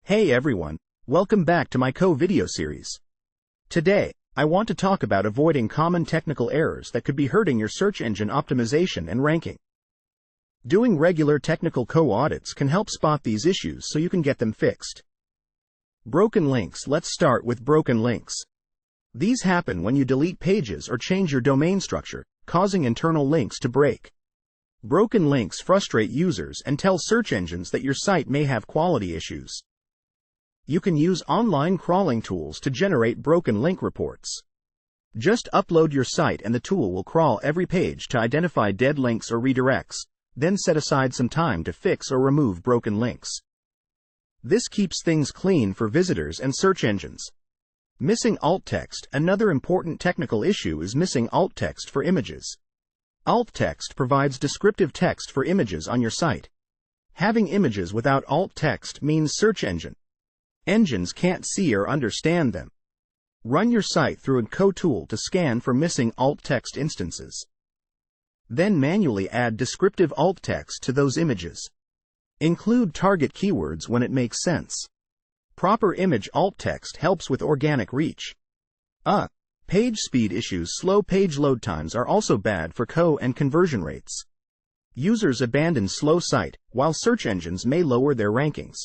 Hey everyone, welcome back to my video series. Today, I want to talk about avoiding common technical errors that could be hurting your search engine optimization and ranking. Doing regular technical audits can help spot these issues so you can get them fixed. Broken links. Let's start with broken links. These happen when you delete pages or change your domain structure, causing internal links to break. Broken links frustrate users and tell search engines that your site may have quality issues. You can use online crawling tools to generate broken link reports. Just upload your site and the tool will crawl every page to identify dead links or redirects, then set aside some time to fix or remove broken links. This keeps things clean for visitors and search engines. Missing alt text. Another important technical issue is missing alt text for images. Alt text provides descriptive text for images on your site. Having images without alt text means search engines can't see or understand them. Run your site through a tool to scan for missing alt text instances. Then manually add descriptive alt text to those images. Include target keywords when it makes sense. Proper image alt text helps with organic reach. Page speed issues. Slow page load times are also bad for and conversion rates. Users abandon slow site, while search engines may lower their rankings.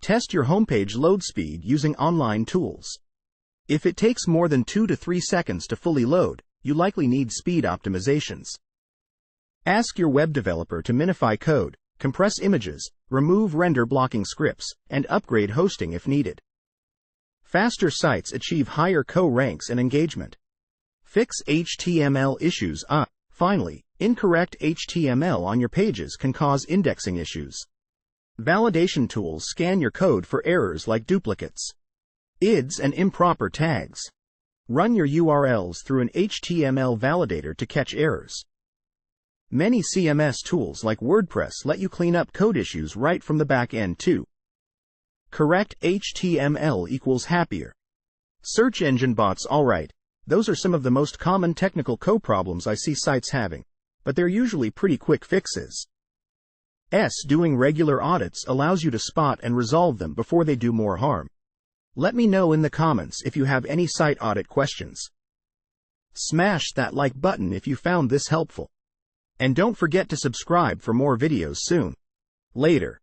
Test your homepage load speed using online tools. If it takes more than 2 to 3 seconds to fully load, you likely need speed optimizations. Ask your web developer to minify code, compress images, remove render blocking scripts, and upgrade hosting if needed. Faster sites achieve higher ranks and engagement. Fix HTML issues. Finally, incorrect HTML on your pages can cause indexing issues. Validation tools scan your code for errors like duplicates, IDs, and improper tags. Run your URLs through an HTML validator to catch errors. Many CMS tools like WordPress let you clean up code issues right from the back end too. Correct HTML equals happier search engine bots. Alright, those are some of the most common technical problems I see sites having, but they're usually pretty quick fixes. Doing regular audits allows you to spot and resolve them before they do more harm. Let me know in the comments if you have any site audit questions. Smash that like button if you found this helpful. And don't forget to subscribe for more videos soon. Later.